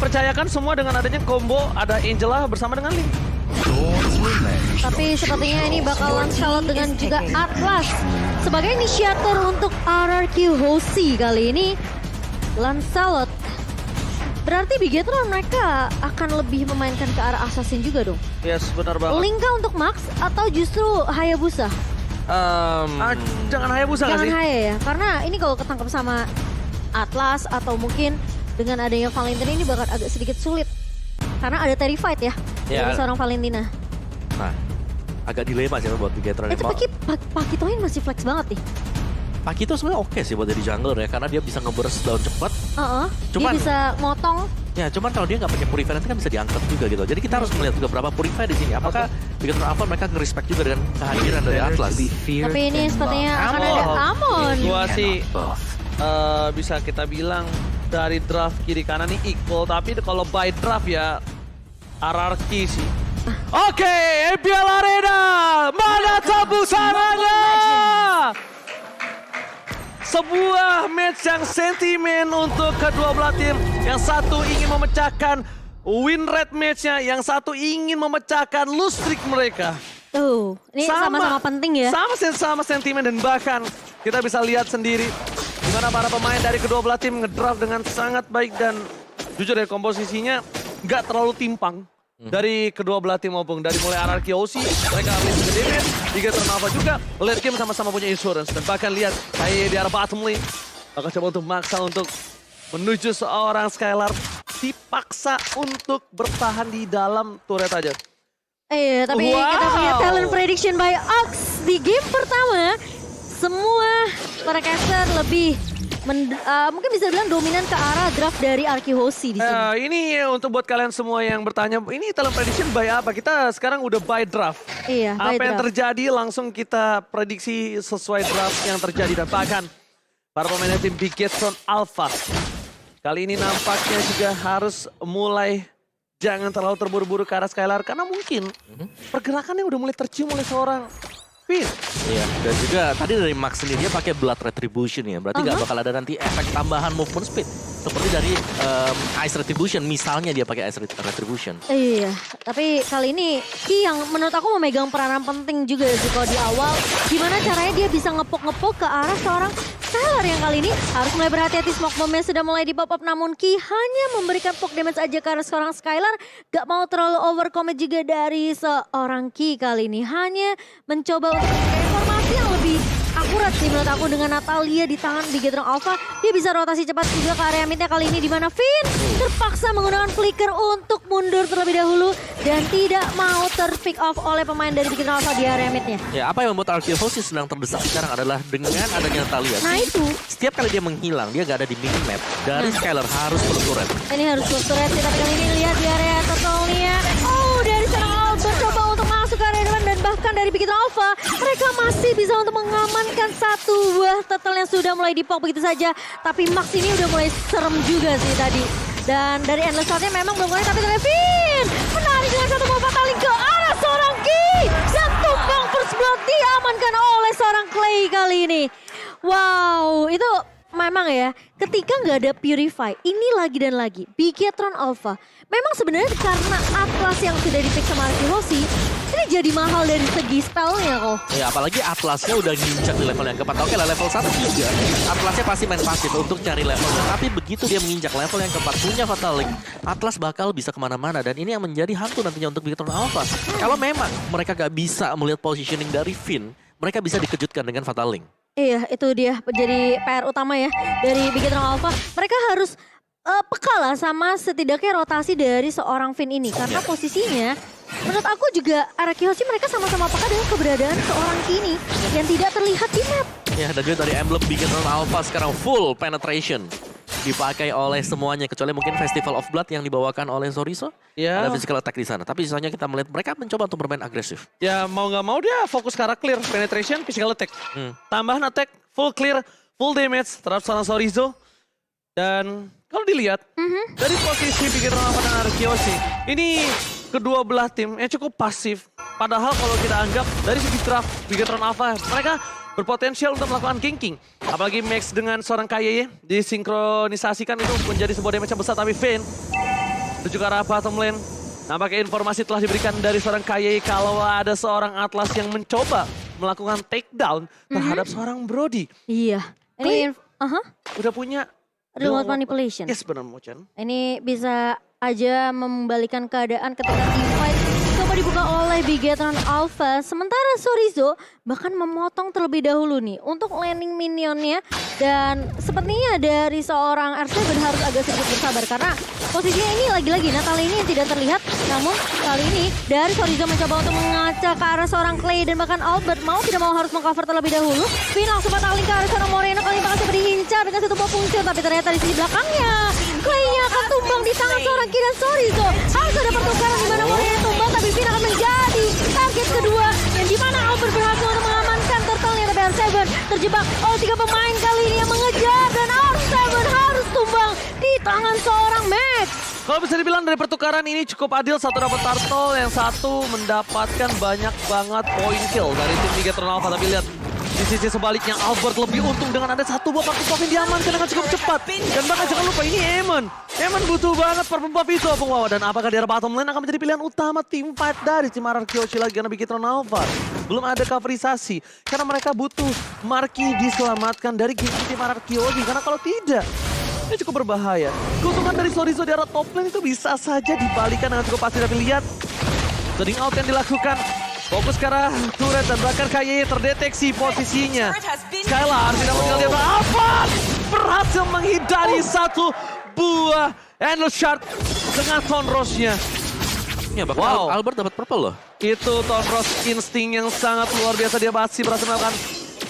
dipercayakan semua dengan adanya combo ada Angela bersama dengan Link. Tapi sepertinya ini bakalan Lancelot dengan juga Atlas sebagai inisiator untuk RRQ Hoshi kali ini. Lancelot berarti Bigetron mereka akan lebih memainkan ke arah Assassin juga dong. Yes, benar banget. Linka untuk Max atau justru Hayabusa? Jangan Hayabusa nggak Jangan sih? Haya ya, karena ini kalau ketangkap sama Atlas atau mungkin dengan adanya Valentina ini bakal agak sedikit sulit. Karena ada Terrified ya, dari seorang Valentina. Nah, agak dilema sih buat Bigetron. Itu Pakitoin masih flex banget nih. Pakito sebenarnya oke sih buat jadi jungler ya, karena dia bisa nge-burst down cepat. Dia bisa motong. Ya, cuman kalau dia nggak pakai Purify nanti kan bisa diangkat juga gitu. Jadi kita harus melihat juga berapa Purify di sini. Apakah Bigetron Alpha mereka nge-respect juga dengan kehadiran dari Atlas? Tapi ini sepertinya akan ada Amon. Gua sih bisa kita bilang dari draft kiri kanan nih equal, tapi kalau by draft ya RRQ sih. Oke, MPL Arena, mana tepuk tangannya? Sebuah match yang sentimen untuk kedua belah tim. Yang satu ingin memecahkan win rate match-nya, yang satu ingin memecahkan lose streak mereka. Ini sama-sama penting ya. Sama sentimen dan bahkan kita bisa lihat sendiri gimana para pemain dari kedua belah tim ngedraft dengan sangat baik dan jujur ya komposisinya nggak terlalu timpang. Dari kedua belah tim maupun dari mulai RRQ Hoshi, mereka ambil ke damage, Bigetron Alpha juga, late game sama-sama punya insurance. Dan bahkan lihat, kayak di arah bottom lane, bakal coba untuk maksa untuk menuju seorang Skylar, dipaksa untuk bertahan di dalam turret aja. Tapi kita punya talent prediction by Ox di game pertama. Semua para caster lebih mungkin bisa bilang dominan ke arah draft dari RRQ Hoshi di sini. Ini untuk buat kalian semua yang bertanya, ini talent prediction by apa? Kita sekarang udah by draft. Iya, by apa yang draft. terjadi langsung kita prediksi sesuai draft yang terjadi. Dan bahkan para pemain tim Bigetron Alpha kali ini nampaknya juga harus mulai jangan terlalu terburu-buru ke arah Skylar. Karena mungkin pergerakannya udah mulai tercium oleh seorang Finn. Iya, dan juga tadi dari Max sendiri dia pakai Blood Retribution ya. Berarti nggak bakal ada nanti efek tambahan movement speed. Seperti dari Ice Retribution, misalnya dia pakai Ice Retribution. Iya, tapi kali ini Ki yang menurut aku memegang peranan penting juga sih kalau di awal. Gimana caranya dia bisa ngepok-ngepok ke arah seorang Skylar yang kali ini harus mulai berhati-hati, smoke bomb-nya sudah mulai di pop up. Namun Ki hanya memberikan poke damage aja ke arah seorang Skylar. Gak mau terlalu overcommit juga dari seorang Ki kali ini. Hanya mencoba untuk memberikan informasi yang lebih akurat sih menurut aku dengan Natalia di tangan Bigetron Alpha. Dia bisa rotasi cepat juga ke area midnya kali ini di mana Finn terpaksa menggunakan flicker untuk mundur terlebih dahulu dan tidak mau terpick off oleh pemain dari Bigetron Alpha di area midnya. Ya, apa yang membuat RRQ Hoshi sedang terdesak sekarang adalah dengan adanya Natalia. Nah itu. Setiap kali dia menghilang, dia gak ada di minimap. Dari Skylar harus turret. Ini harus turret sih, tapi kali ini lihat di area turtle-nya. Oh, dari seorang Albert coba untuk masuk ke area depan dan bahkan dari Bigetron Alpha mereka masih bisa untuk mengamankan satu buah turtle yang sudah mulai dipok begitu saja. Tapi Max ini udah mulai serem juga sih tadi. Dan dari endless shot-nya memang belum mulai, tapi Finn menarik dengan satu buah fataling ke arah seorang Ki. Dan tumbang first blood diamankan oleh seorang Clay kali ini. Wow, itu memang ya, ketika nggak ada Purify, ini lagi dan lagi, Bigetron Alpha. Memang sebenarnya karena Atlas yang sudah di-pick sama RRQ Hoshi, ini jadi mahal dari segi spellnya kok. Ya, apalagi Atlasnya udah nginjak di level yang keempat. Oke lah, level 1 juga. Atlasnya pasti main pasif untuk cari levelnya. Tapi begitu dia menginjak level yang keempat, punya Fatal Link, Atlas bakal bisa kemana-mana. Dan ini yang menjadi hantu nantinya untuk Bigetron Alpha. Kalau memang mereka gak bisa melihat positioning dari Finn, mereka bisa dikejutkan dengan Fatal Link. Iya, itu dia menjadi PR utama ya dari Bigetron Alpha. Mereka harus peka lah sama setidaknya rotasi dari seorang Finn ini. Karena posisinya menurut aku juga RRQ Hoshi mereka sama-sama peka dengan keberadaan seorang Kini yang tidak terlihat di map. Ya, dan juga dari emblem Bigetron Alpha sekarang full penetration. Dipakai oleh semuanya, kecuali mungkin Festival of Blood yang dibawakan oleh Soriso. Ya. Ada physical attack di sana. Tapi sisanya kita melihat mereka mencoba untuk bermain agresif. Ya mau nggak mau dia fokus ke arah clear, penetration, physical attack. Tambahan attack, full clear, full damage terhadap seorang Sorizo. Dan kalau dilihat dari posisi Bigetron Alpha dan RRQ Hoshi, ini kedua belah tim yang cukup pasif. Padahal kalau kita anggap dari segi draft Bigetron Alpha, mereka berpotensial untuk melakukan ganking. Apalagi Max dengan seorang KYE disinkronisasikan itu menjadi sebuah damage yang besar. Tapi Finn menuju ke arah bottom lane. Nampaknya informasi telah diberikan dari seorang KYI kalau ada seorang Atlas yang mencoba melakukan takedown terhadap seorang Brody. Iya. Ini Udah punya remote manipulation. Yes, benar Mochen. Ini bisa aja membalikan keadaan ketika teamfight coba dibuka oleh Bigetron Alpha. Sementara Sorizo bahkan memotong terlebih dahulu nih untuk landing minionnya. Dan sepertinya dari seorang R7 harus agak sedikit bersabar karena posisinya ini lagi-lagi Natal ini yang tidak terlihat. Namun kali ini dari Sorizo mencoba untuk mengaca ke arah seorang Clay dan bahkan Albert mau tidak mau harus mengcover terlebih dahulu. Vin langsung pataling ke arah seorang Moreno kali ini bahkan sempat diincar dengan satu buah fungsi tapi ternyata di sisi belakangnya Clay-nya akan tumbang di tangan seorang Ki dan Sorizo. Harus ada pertukaran di mana Moreno tumbang tapi Vin akan menjadi target kedua yang di mana Albert berhasil untuk mengamankan turtle-nya tapi R7 terjebak oleh 3 pemain kali ini yang mengejar dan R7 harus tumbang di tangan seorang Max. Kalau bisa dibilang dari pertukaran ini cukup adil, satu dapat turtle, yang satu mendapatkan banyak banget point kill dari tim Bigetron Alpha. Tapi lihat di sisi sebaliknya Albert lebih untung dengan ada satu buah party buff yang diamankan dengan cukup cepat. Dan bahkan jangan lupa ini Eamon. Eamon butuh banget party buff itu Opung Wawa. Dan apakah di arah bottom lane akan menjadi pilihan utama tim fight dari tim RRQ lagi karena Bigetron Alpha. Belum ada coverisasi karena mereka butuh Marky diselamatkan dari game tim RRQ karena kalau tidak ini cukup berbahaya. Keuntungan dari Sorizo di arah top lane itu bisa saja dibalikan dengan cukup pasti. Tapi lihat turning out yang dilakukan. Fokus ke arah turret dan bahkan KYI terdeteksi posisinya. Skylar tidak meninggal dia apa? Berhasil menghindari satu buah Endless Shard dengan Tonrosnya. Ya bahkan Albert dapat purple loh. Itu Tonros insting yang sangat luar biasa. Dia masih berhasil melakukan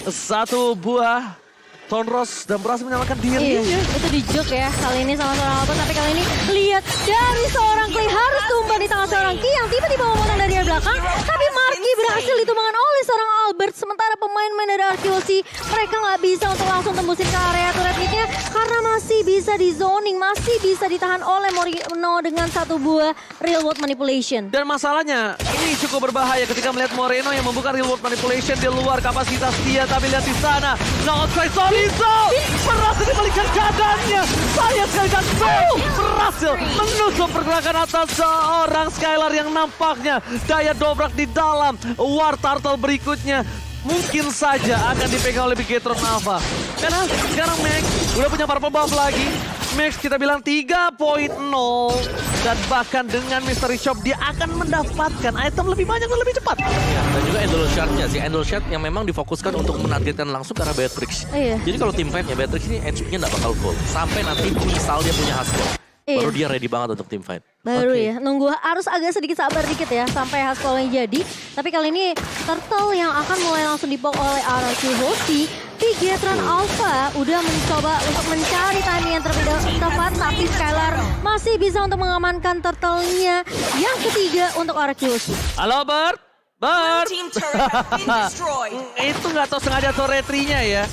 satu buah Tonros dan berhasil menyelamatkan dirinya. Iya, itu di joke ya kali ini sama seorang Albert. Tapi kali ini lihat dari seorang Clay harus tumbang di tangan seorang Ki yang tiba-tiba memotong dari belakang. Tapi Marky berhasil ditumbangkan oleh seorang Albert. Sementara pemain-pemain dari RQC mereka nggak bisa untuk langsung tembusin ke area turret mid-nya karena masih bisa di zoning, masih bisa ditahan oleh Moreno dengan satu buah real world manipulation. Dan masalahnya ini cukup berbahaya ketika melihat Moreno yang membuka real world manipulation di luar kapasitas dia. Tapi lihat di sana, no outside Sorizo berhasil dibalikan keadaannya. Sayang sekali dan berhasil menusuk pergerakan atas seorang Skylar yang nampaknya daya dobrak di dalam War Turtle berikutnya. Mungkin saja akan dipegang oleh Bigetron Alpha. Karena sekarang Max udah punya purple buff lagi. Max kita bilang 3.0. Dan bahkan dengan Mystery Shop dia akan mendapatkan item lebih banyak dan lebih cepat. Ya, dan juga Endless Shard-nya sih. Endless Shard yang memang difokuskan untuk menargetkan langsung ke arah Beatrix. Iya. Jadi kalau tim fight-nya Beatrix ini HP-nya nggak bakal full. Sampai nanti misal dia punya Haskell. Baru dia ready banget untuk tim fight. Baru ya, nunggu harus agak sedikit sabar dikit ya sampai Haskell-nya jadi. Tapi kali ini Turtle yang akan mulai langsung dipok oleh RRQ Hoshi. Bigetron Alpha udah mencoba untuk mencari timing yang terlebih tepat. Tapi Skylar masih bisa untuk mengamankan Turtle-nya yang ketiga untuk RRQ Hoshi. Halo Bert. Bert. Itu nggak tahu sengaja turretry-nya ya.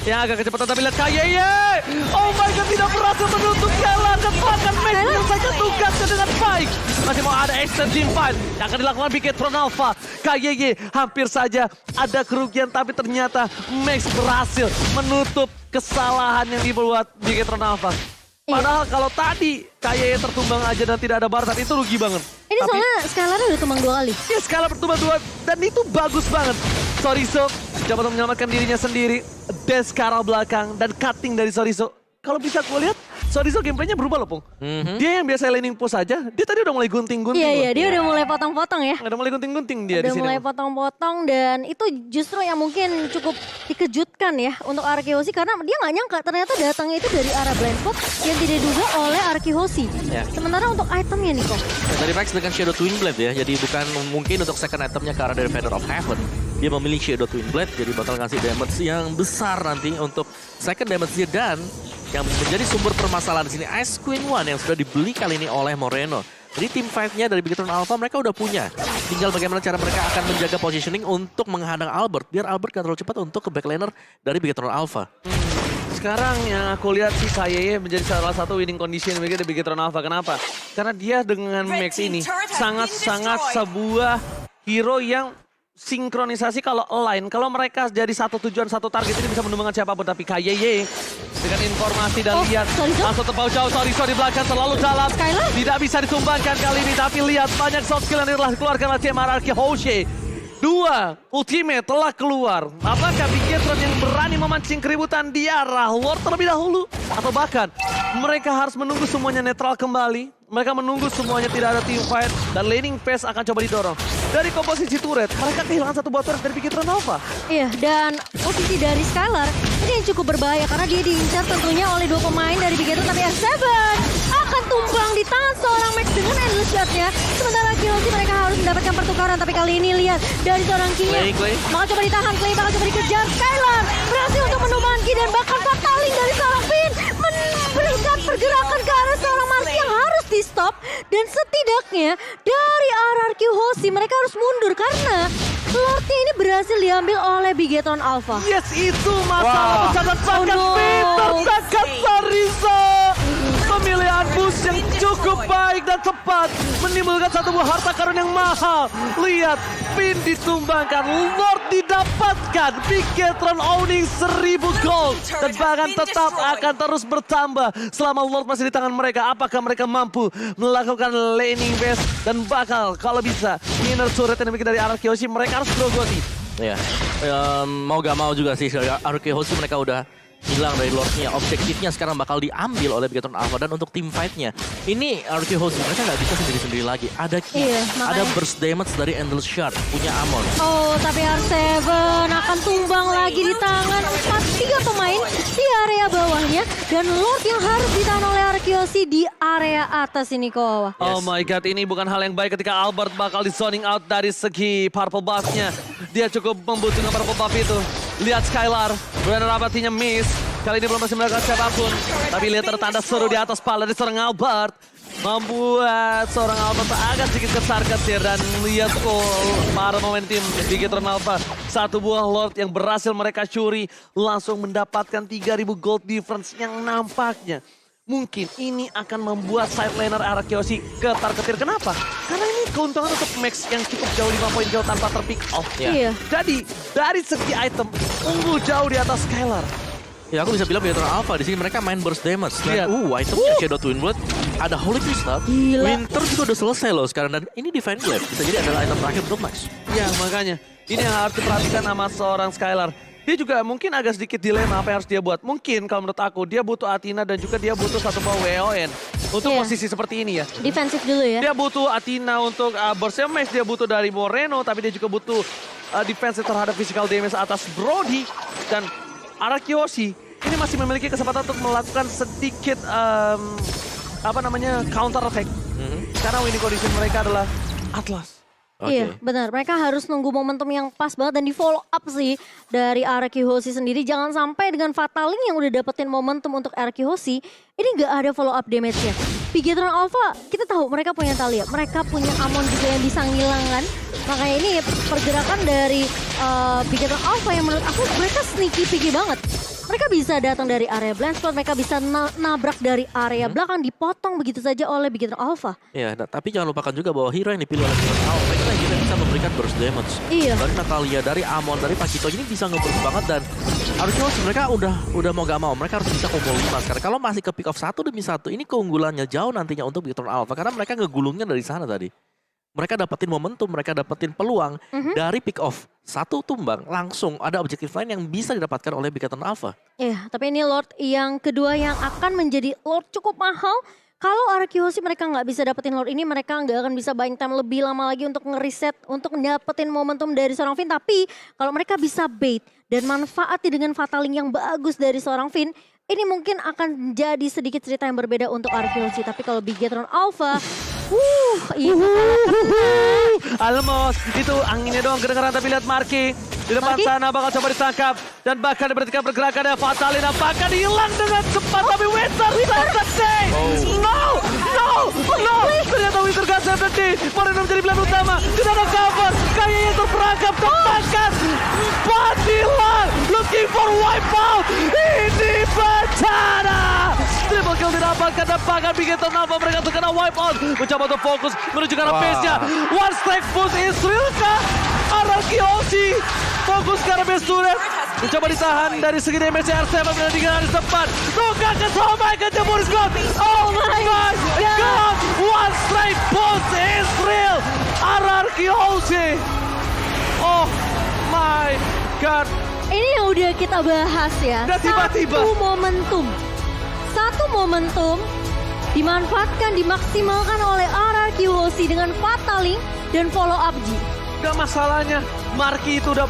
Yang agak kecepatan tapi lihat KYI. Oh my god, tidak berhasil menutup jalan. Cepat Max menyelesaikan tugasnya dengan baik. Masih mau ada extend team fight yang akan dilakukan Bigetron Alpha. KYI hampir saja ada kerugian tapi ternyata Max berhasil menutup kesalahan yang dibuat Bigetron Alpha. Padahal kalau tadi KYI tertumbang aja dan tidak ada Bartan itu rugi banget. Ini soalnya Skylar udah tumbang 2 kali. Ya Skylar bertumbang 2 dan itu bagus banget. Sorizo coba untuk menyelamatkan dirinya sendiri. Dash ke arah belakang dan cutting dari Sorizo. Kalau bisa gue lihat Sorizo gameplaynya berubah loh Pung. Dia yang biasa laning push aja, dia tadi udah mulai gunting-gunting. Iya, dia udah mulai potong-potong ya. Udah mulai gunting-gunting dia di Udah sini. mulai potong-potong dan itu justru yang mungkin cukup dikejutkan ya untuk RRQ karena dia nggak nyangka ternyata datangnya itu dari arah blind spot yang tidak diduga oleh RRQ. Ya. Sementara untuk itemnya nih kok. Dari Max dengan Shadow Twin Blade ya, jadi bukan mungkin untuk second itemnya ke arah dari Feather of Heaven. Dia memilih Shadow Twin Blade, jadi bakal ngasih damage yang besar nanti untuk second damage-nya. Dan yang menjadi sumber permasalahan di sini Ice Queen One yang sudah dibeli kali ini oleh Moreno. Jadi tim fight-nya dari Bigetron Alpha mereka udah punya. Tinggal bagaimana cara mereka akan menjaga positioning untuk menghadang Albert. Biar Albert gak terlalu cepat untuk ke backliner dari Bigetron Alpha. Sekarang yang aku lihat sih KYI menjadi salah satu winning condition bagi Bigetron Alpha. Kenapa? Karena dia dengan Max ini sangat-sangat sebuah hero yang sinkronisasi kalau align. Kalau mereka jadi satu tujuan, satu target ini bisa mendumbangkan siapapun. Tapi KYY dengan informasi dan lihat langsung terpaut jauh. Sorry di belakang terlalu dalam. Skylar? Tidak bisa ditumbangkan kali ini. Tapi lihat banyak soft skill yang telah dikeluarkan oleh tim RRQ Hoshe. 2 ultimate telah keluar. Apakah Bigetron yang berani memancing keributan di arah Lord terlebih dahulu? Atau bahkan mereka harus menunggu semuanya netral kembali? Mereka menunggu semuanya tidak ada team fight dan laning phase akan coba didorong. Dari komposisi turret, mereka kehilangan satu buah turret dari Bigetron Alpha. Iya, dan posisi dari Skylar ini yang cukup berbahaya karena dia diincar tentunya oleh 2 pemain dari Bigetron. Tapi R7 akan tumbang di tangan seorang Max dengan endless shot-nya. Sementara Kiyoshi mereka harus mendapatkan pertukaran. Tapi kali ini lihat dari seorang Kinya. Clay. Bakal coba ditahan, Clay bakal coba dikejar. Skylar berhasil untuk menumbangkan Ki dan bahkan fataling dari seorang Finn. Memberikan pergerakan ke arah seorang Marcy yang harus di stop. Dan setidaknya dari RRQ Hoshe mereka harus mundur karena Lordnya ini berhasil diambil oleh Bigetron Alpha. Yes, itu masalah sangat banget. Peter Sakasarisa. Pemilihan boost yang cukup baik dan tepat menimbulkan satu buah harta karun yang mahal. Lihat, Pin ditumbangkan, Lord didapatkan, Bigetron owning 1000 gold dan bahkan tetap akan terus bertambah selama Lord masih di tangan mereka. Apakah mereka mampu melakukan laning base dan bakal kalau bisa inner turret yang dimiliki dari RRQ Hoshe mereka harus grogoti. Ya, mau gak mau juga sih RRQ Hoshe mereka udah hilang dari Lordnya. Objektifnya sekarang bakal diambil oleh Bigetron Alpha. Dan untuk team fight-nya, ini RRQ Hoshe mereka nggak bisa sendiri-sendiri lagi. Ada Ki, ada burst damage dari Endless Shard, punya Amon. Oh, tapi R7 akan tumbang lagi di tangan 3 pemain di area bawahnya. Dan Lord yang harus ditahan oleh RRQ Hoshe di area atas ini kok. Oh my god, ini bukan hal yang baik ketika Albert bakal di zoning out dari segi purple buff-nya. Dia cukup membutuhkan purple buff itu. Lihat Skylar, Brandon Rabatinya miss. Kali ini belum masih melakukan siapapun. Tapi lihat tertanda seru di atas pala dari seorang Albert. Membuat seorang Albert agak sedikit kesar-kesir. Dan lihat para pemain tim Bigetron Alpha. Satu buah Lord yang berhasil mereka curi. Langsung mendapatkan 3000 gold difference yang nampaknya mungkin ini akan membuat side laner RRQ Hoshe ketar-ketir. Kenapa? Karena ini keuntungan untuk Max yang cukup jauh 5 poin jauh tanpa terpick off. Iya. Jadi dari segi item unggul jauh di atas Skylar. Ya aku bisa bilang Bigetron Alpha di sini mereka main burst damage. Dan itemnya Shadow Twin Blood, ada Holy Crystal, Winter juga udah selesai loh sekarang. Dan ini Divine Glaive bisa jadi adalah item terakhir untuk Max. Ya makanya ini yang harus diperhatikan sama seorang Skylar. Dia juga mungkin agak sedikit dilema apa yang harus dia buat. Mungkin kalau menurut aku dia butuh Athena dan juga dia butuh satu buah WON. Untuk posisi seperti ini ya. Defensif dulu ya. Dia butuh Athena untuk burst damage, dia butuh dari Moreno. Tapi dia juga butuh defensif terhadap physical damage atas Brody. Dan RRQ Hoshe ini masih memiliki kesempatan untuk melakukan sedikit counter attack. Karena winning condition mereka adalah Atlas. Iya benar, mereka harus nunggu momentum yang pas banget dan di follow up sih dari RRQ Hoshe sendiri. Jangan sampai dengan Fataling yang udah dapetin momentum untuk RRQ Hoshe, ini gak ada follow up damage-nya. Bigetron Alpha, kita tahu mereka punya Talia, mereka punya Amon juga yang bisa ngilangkan. Makanya ini pergerakan dari Bigetron Alpha yang menurut aku mereka sneaky picky banget. Mereka bisa datang dari area blind spot, mereka bisa nabrak dari area belakang, dipotong begitu saja oleh Bigetron Alpha. Iya, tapi jangan lupakan juga bahwa hero yang dipilih oleh Bigetron Alpha itu yang bisa memberikan burst damage. Iya. Dari Natalia, dari Amon, dari Pakito ini bisa nge-burst banget dan harusnya mereka udah mau gak mau, mereka harus bisa combo 5 sekarang. Kalau masih ke pick off 1 demi 1, ini keunggulannya jauh nantinya untuk Bigetron Alpha karena mereka ngegulungnya dari sana tadi. Mereka dapetin momentum, mereka dapetin peluang dari pick off. 1 tumbang, langsung ada objektif lain yang bisa didapatkan oleh Bigetron Alpha. Iya, tapi ini Lord yang kedua yang akan menjadi Lord cukup mahal. Kalau RRQ Hoshe mereka nggak bisa dapetin Lord ini, mereka nggak akan bisa buying time lebih lama lagi untuk ngeriset, untuk dapetin momentum dari seorang Finn. Tapi kalau mereka bisa bait dan manfaati dengan Fataling yang bagus dari seorang Finn, ini mungkin akan jadi sedikit cerita yang berbeda untuk RRQ Hoshe. Tapi kalau Bigetron Alpha, Almos, itu anginnya doang kedengeran tapi lihat Marky. Di depan sana bakal coba ditangkap. Dan bahkan diberhentikan pergerakannya Fatalina. Bahkan hilang dengan cepat tapi Winter selesai. No! Ternyata Winter gak safety. Moreno menjadi pilihan utama. Tidak ada cover. Kayaknya terperangkap. Tepakan. 4 hilang. Looking for wipeout. Ini bencana. Triple kill didapatkan dan bahkan Bigetron Alpha mereka terkena wipeout. Mencoba untuk fokus menuju ke arah base-nya. One strike push is real kah? Ararkiosi fokus ke arah base turret. Mencoba ditahan dari segi damage R7 dan dengan sempat. Buka ke Somai ke jebur Scott. Oh my god. One straight pulse is real. Ararkiosi. Oh my god. Ini yang udah kita bahas ya. Dan tiba-tiba. Satu momentum dimanfaatkan, dimaksimalkan oleh Ararkiosi dengan Fataling dan follow up G. Udah masalahnya, Marky itu udah